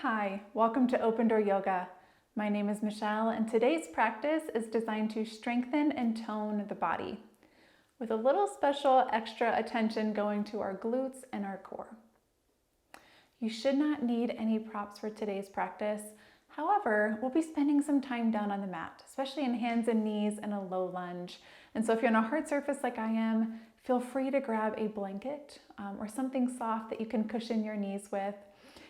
Hi, welcome to Open Door Yoga. My name is Michelle, and today's practice is designed to strengthen and tone the body, with a little special extra attention going to our glutes and our core. You should not need any props for today's practice. However, we'll be spending some time down on the mat, especially in hands and knees and a low lunge. And so if you're on a hard surface like I am, feel free to grab a blanket or something soft that you can cushion your knees with.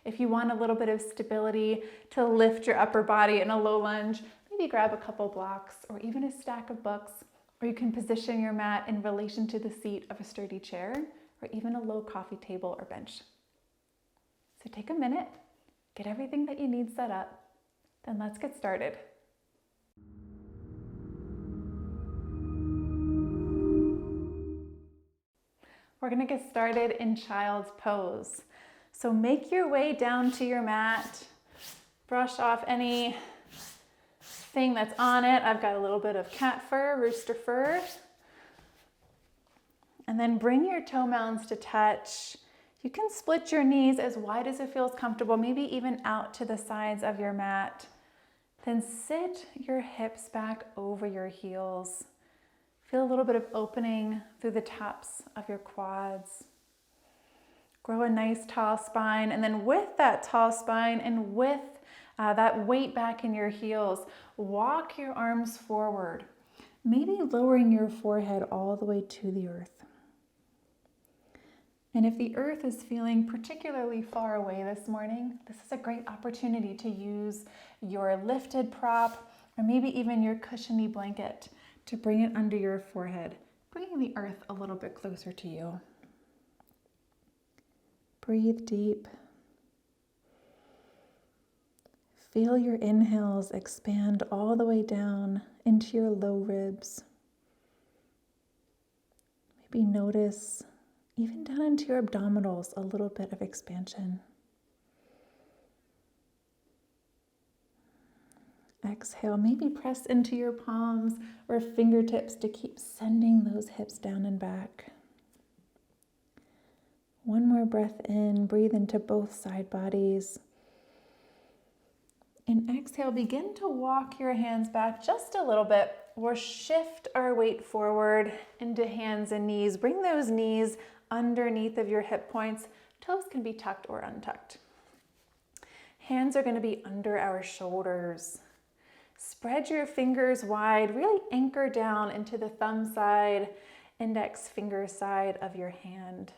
If you want a little bit of stability to lift your upper body in a low lunge, maybe grab a couple blocks or even a stack of books, or you can position your mat in relation to the seat of a sturdy chair or even a low coffee table or bench. So take a minute, get everything that you need set up, then let's get started. We're going to get started in child's pose. So make your way down to your mat, brush off anything that's on it. I've got a little bit of cat fur, rooster fur. And then bring your toe mounds to touch. You can split your knees as wide as it feels comfortable, maybe even out to the sides of your mat. Then sit your hips back over your heels. Feel a little bit of opening through the tops of your quads. Grow a nice tall spine, and then with that tall spine and with that weight back in your heels, walk your arms forward, maybe lowering your forehead all the way to the earth. And if the earth is feeling particularly far away this morning, this is a great opportunity to use your lifted prop or maybe even your cushiony blanket to bring it under your forehead, bringing the earth a little bit closer to you. Breathe deep. Feel your inhales expand all the way down into your low ribs. Maybe notice even down into your abdominals a little bit of expansion. Exhale, maybe press into your palms or fingertips to keep sending those hips down and back. One more breath in, breathe into both side bodies. And exhale, begin to walk your hands back just a little bit or shift our weight forward into hands and knees. Bring those knees underneath of your hip points. Toes can be tucked or untucked. Hands are going to be under our shoulders. Spread your fingers wide, really anchor down into the thumb side, index finger side of your hand.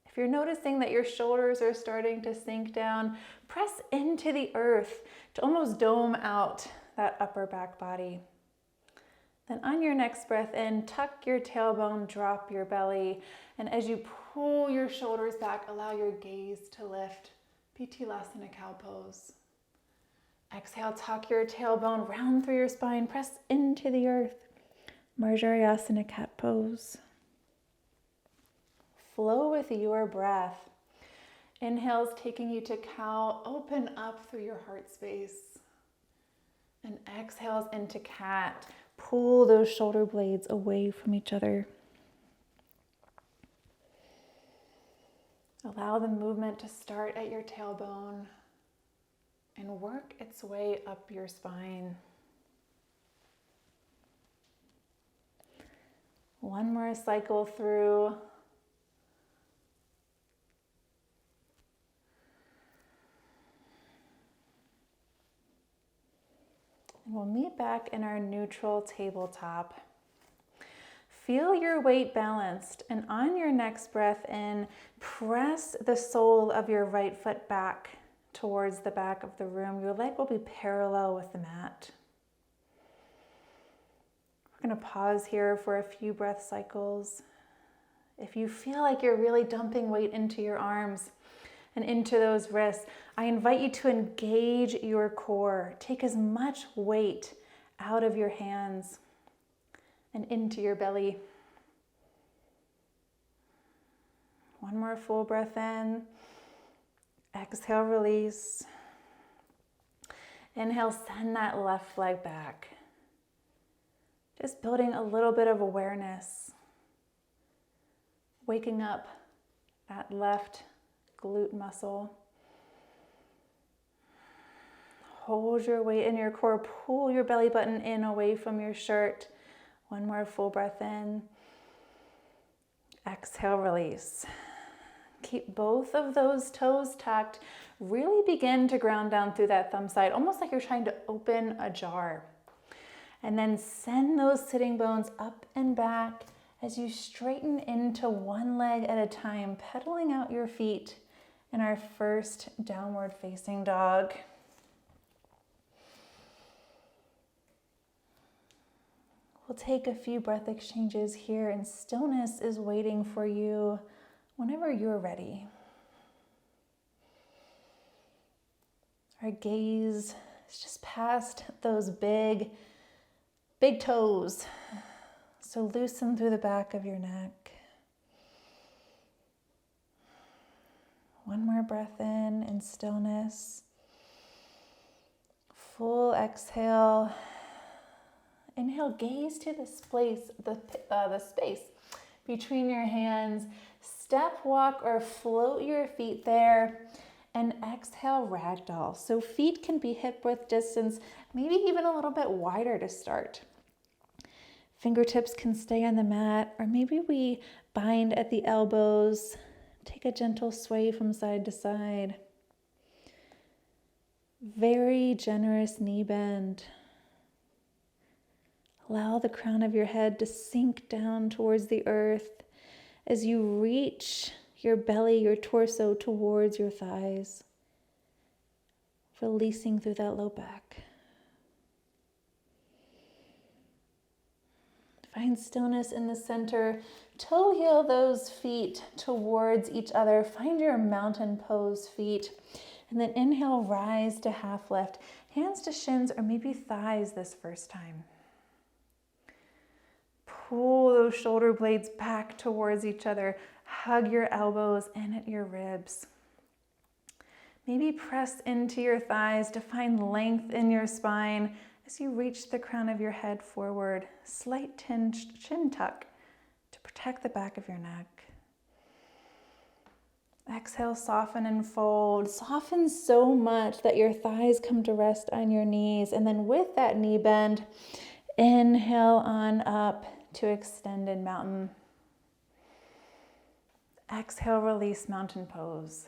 If you're noticing that your shoulders are starting to sink down, press into the earth to almost dome out that upper back body. Then on your next breath in, tuck your tailbone, drop your belly, and as you pull your shoulders back, allow your gaze to lift. Pithilasana cow pose. Exhale, tuck your tailbone, round through your spine, press into the earth. Marjarayasana cat pose. Flow with your breath. Inhales taking you to cow, open up through your heart space. And exhales into cat. Pull those shoulder blades away from each other. Allow the movement to start at your tailbone and work its way up your spine. One more cycle through. We'll meet back in our neutral tabletop. Feel your weight balanced, and on your next breath in, press the sole of your right foot back towards the back of the room. Your leg will be parallel with the mat. We're going to pause here for a few breath cycles. If you feel like you're really dumping weight into your arms and into those wrists, I invite you to engage your core. Take as much weight out of your hands and into your belly. One more full breath in. Exhale, release. Inhale, send that left leg back. Just building a little bit of awareness. Waking up that left glute muscle. Hold your weight in your core. Pull your belly button in away from your shirt. One more full breath in. Exhale, release. Keep both of those toes tucked. Really begin to ground down through that thumb side, almost like you're trying to open a jar. And then send those sitting bones up and back as you straighten into one leg at a time, pedaling out your feet in our first downward facing dog. We'll take a few breath exchanges here, and stillness is waiting for you whenever you're ready. Our gaze is just past those big toes. So loosen through the back of your neck. One more breath in stillness. Full exhale. Inhale, gaze to the space between your hands. Step, walk, or float your feet there. And exhale, ragdoll. So feet can be hip width distance, maybe even a little bit wider to start. Fingertips can stay on the mat, or maybe we bind at the elbows. Take a gentle sway from side to side. Very generous knee bend. Allow the crown of your head to sink down towards the earth as you reach your belly, your torso towards your thighs, releasing through that low back. Find stillness in the center. Toe heel those feet towards each other. Find your mountain pose feet. And then inhale, rise to half lift. Hands to shins or maybe thighs this first time. Pull those shoulder blades back towards each other. Hug your elbows in at your ribs. Maybe press into your thighs to find length in your spine as you reach the crown of your head forward. Slight chin tuck to protect the back of your neck. Exhale, soften and fold. Soften so much that your thighs come to rest on your knees. And then with that knee bend, inhale on up to extended mountain. Exhale, release mountain pose.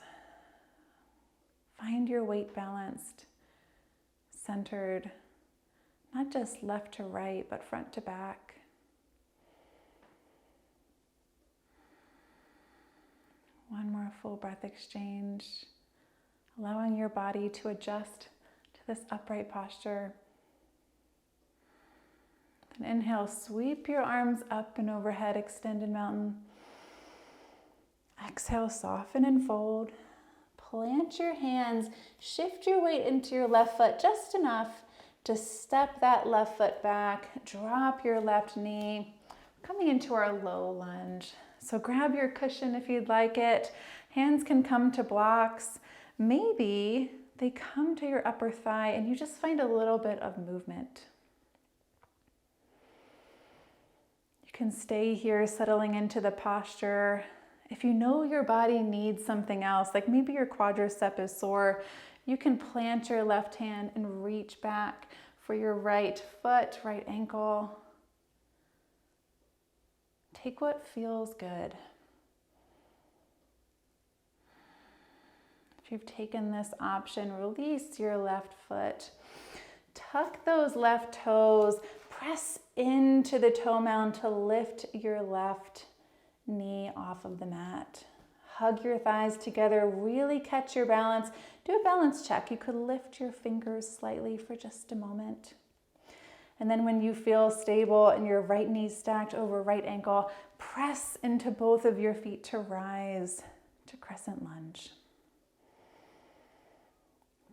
Find your weight balanced, centered, not just left to right, but front to back. One more full breath exchange, allowing your body to adjust to this upright posture. Then inhale, sweep your arms up and overhead, extended mountain. Exhale, soften and fold. Plant your hands, shift your weight into your left foot just enough to step that left foot back. Drop your left knee, coming into our low lunge. So grab your cushion if you'd like it. Hands can come to blocks. Maybe they come to your upper thigh and you just find a little bit of movement. You can stay here, settling into the posture. If you know your body needs something else, like maybe your quadricep is sore, you can plant your left hand and reach back for your right foot, right ankle. Take what feels good. If you've taken this option, release your left foot. Tuck those left toes. Press into the toe mound to lift your left knee off of the mat. Hug your thighs together. Really catch your balance. Do a balance check. You could lift your fingers slightly for just a moment. And then when you feel stable and your right knee stacked over right ankle, press into both of your feet to rise to crescent lunge.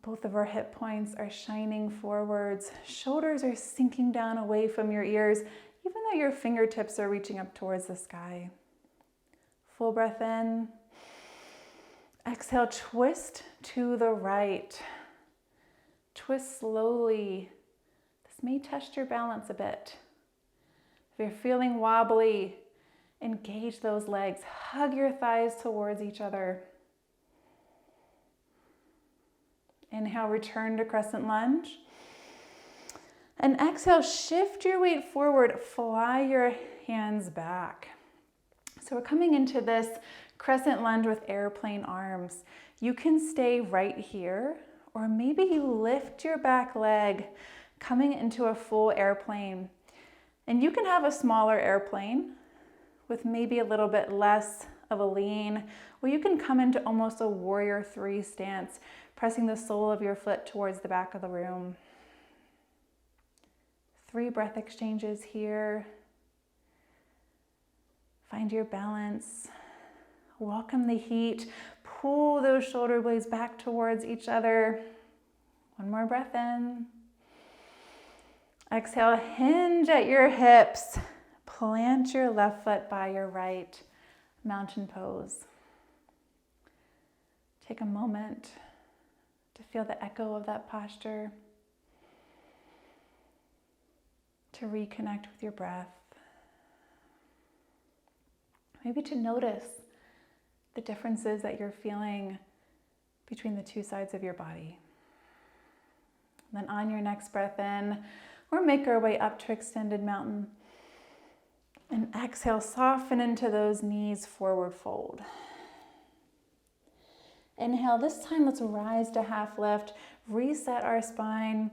Both of our hip points are shining forwards. Shoulders are sinking down away from your ears, even though your fingertips are reaching up towards the sky. Full breath in. Exhale, twist to the right. Twist slowly. This may test your balance a bit. If you're feeling wobbly, engage those legs. Hug your thighs towards each other. Inhale, return to crescent lunge. And exhale, shift your weight forward, fly your hands back. So we're coming into this crescent lunge with airplane arms. You can stay right here, or maybe you lift your back leg, coming into a full airplane. And you can have a smaller airplane with maybe a little bit less of a lean, or you can come into almost a warrior 3 stance, pressing the sole of your foot towards the back of the room. 3 breath exchanges here. Find your balance. Welcome the heat. Pull those shoulder blades back towards each other. One more breath in. Exhale, hinge at your hips. Plant your left foot by your right. Mountain pose. Take a moment to feel the echo of that posture, to reconnect with your breath. Maybe to notice the differences that you're feeling between the 2 sides of your body. Then on your next breath in, we'll make our way up to extended mountain. And exhale, soften into those knees, forward fold. Inhale, this time let's rise to half lift, reset our spine.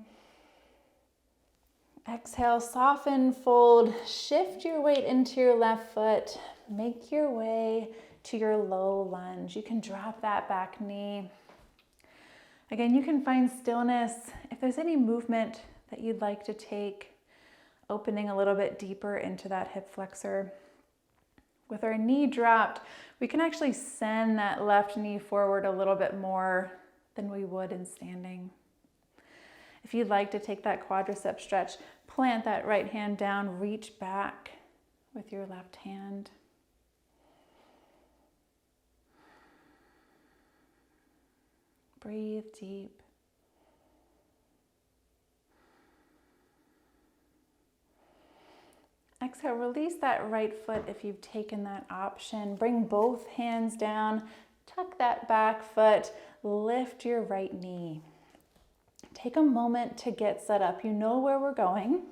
Exhale, soften, fold, shift your weight into your left foot, make your way to your low lunge. You can drop that back knee. Again, you can find stillness. If there's any movement that you'd like to take, opening a little bit deeper into that hip flexor. With our knee dropped, we can actually send that left knee forward a little bit more than we would in standing. If you'd like to take that quadricep stretch, plant that right hand down, reach back with your left hand. Breathe deep. Exhale, release that right foot if you've taken that option. Bring both hands down, tuck that back foot, lift your right knee. Take a moment to get set up. You know where we're going.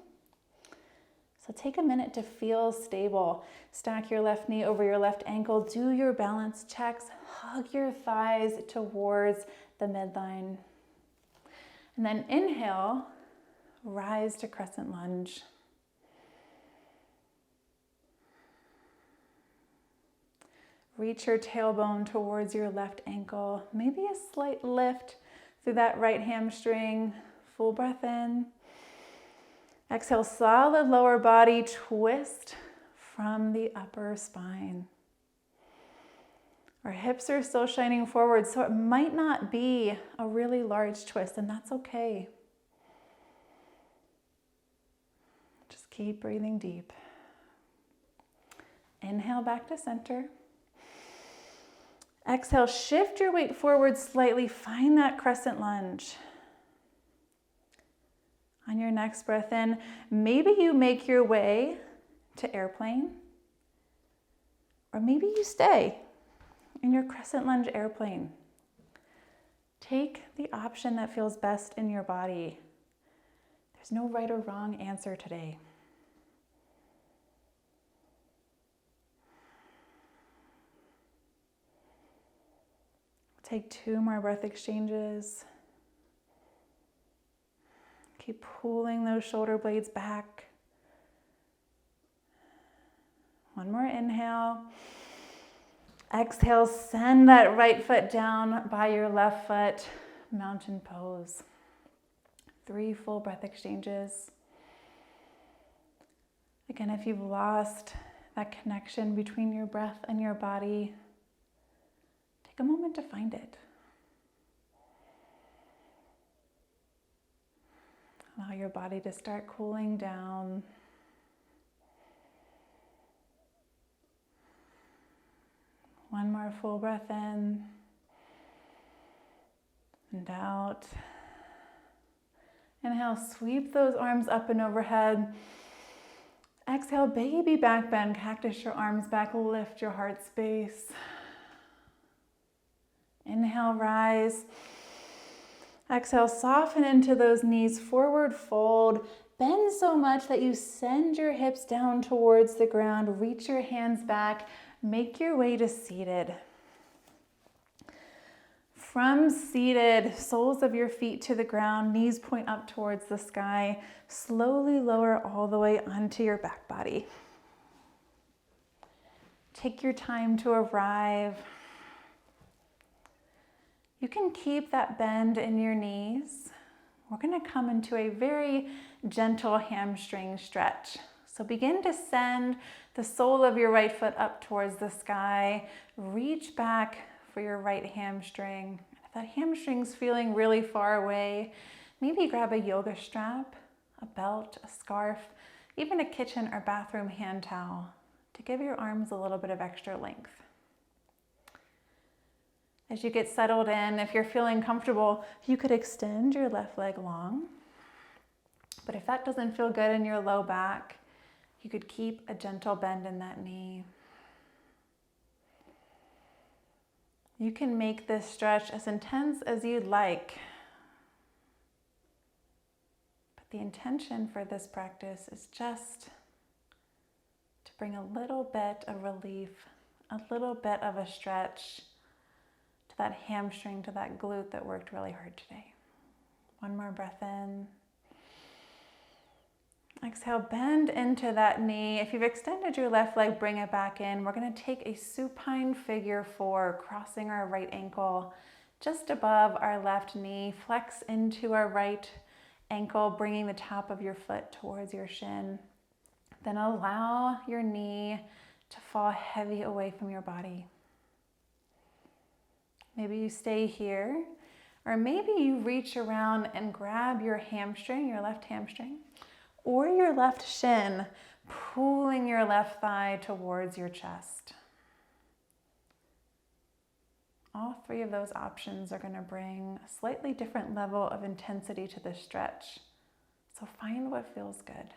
So take a minute to feel stable. Stack your left knee over your left ankle. Do your balance checks. Hug your thighs towards the midline. And then inhale, rise to crescent lunge. Reach your tailbone towards your left ankle. Maybe a slight lift through that right hamstring. Full breath in. Exhale, solid lower body twist from the upper spine. Our hips are still shining forward, so it might not be a really large twist, and that's okay. Just keep breathing deep. Inhale back to center. Exhale, shift your weight forward slightly. Find that crescent lunge. On your next breath in, maybe you make your way to airplane, or maybe you stay in your crescent lunge airplane. Take the option that feels best in your body. There's no right or wrong answer today. Take 2 more breath exchanges. Keep pulling those shoulder blades back. One more inhale. Exhale, send that right foot down by your left foot, mountain pose. 3 full breath exchanges. Again, if you've lost that connection between your breath and your body, take a moment to find it. Allow your body to start cooling down. One more full breath in and out. Inhale, sweep those arms up and overhead. Exhale, baby back bend, cactus your arms back, lift your heart space. Inhale, rise. Exhale, soften into those knees, forward fold. Bend so much that you send your hips down towards the ground. Reach your hands back. Make your way to seated. From seated, soles of your feet to the ground, knees point up towards the sky. Slowly lower all the way onto your back body. Take your time to arrive. You can keep that bend in your knees. We're going to come into a very gentle hamstring stretch. So begin to send the sole of your right foot up towards the sky. Reach back for your right hamstring. If that hamstring's feeling really far away, maybe grab a yoga strap, a belt, a scarf, even a kitchen or bathroom hand towel to give your arms a little bit of extra length. As you get settled in, if you're feeling comfortable, you could extend your left leg long. But if that doesn't feel good in your low back, you could keep a gentle bend in that knee. You can make this stretch as intense as you'd like. But the intention for this practice is just to bring a little bit of relief, a little bit of a stretch to that hamstring, to that glute that worked really hard today. One more breath in. Exhale, bend into that knee. If you've extended your left leg, bring it back in. We're going to take a supine figure 4, crossing our right ankle just above our left knee. Flex into our right ankle, bringing the top of your foot towards your shin. Then allow your knee to fall heavy away from your body. Maybe you stay here, or maybe you reach around and grab your hamstring, your left hamstring, or your left shin, pulling your left thigh towards your chest. All 3 of those options are going to bring a slightly different level of intensity to this stretch. So find what feels good.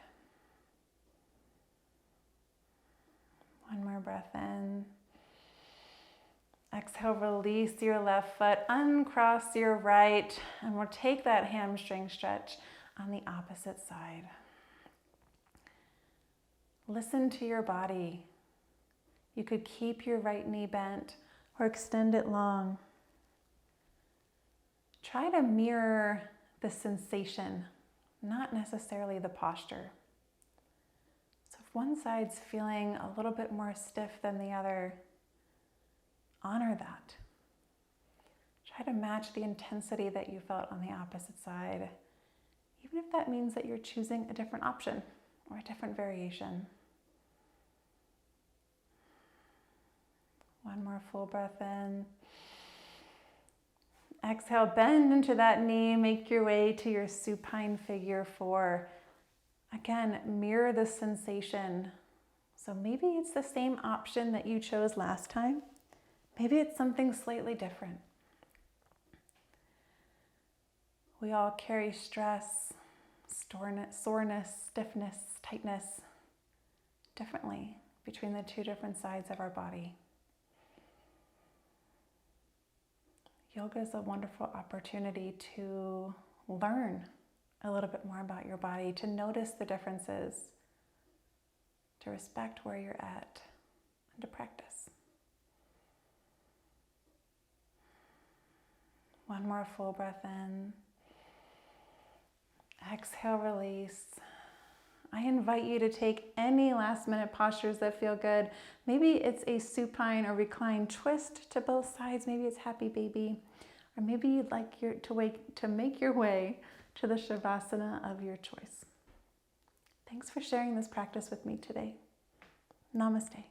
One more breath in. Exhale, release your left foot, uncross your right, and we'll take that hamstring stretch on the opposite side. Listen to your body. You could keep your right knee bent or extend it long. Try to mirror the sensation, not necessarily the posture. So if one side's feeling a little bit more stiff than the other, honor that. Try to match the intensity that you felt on the opposite side, even if that means that you're choosing a different option or a different variation. One more full breath in. Exhale, bend into that knee, make your way to your supine figure 4. Again, mirror the sensation. So maybe it's the same option that you chose last time. Maybe it's something slightly different. We all carry stress, soreness, stiffness, tightness differently between the 2 different sides of our body. Yoga is a wonderful opportunity to learn a little bit more about your body, to notice the differences, to respect where you're at, and to practice. One more full breath in. Exhale, release. I invite you to take any last minute postures that feel good. Maybe it's a supine or reclined twist to both sides. Maybe it's happy baby. Or maybe you'd like to make your way to the Shavasana of your choice. Thanks for sharing this practice with me today. Namaste.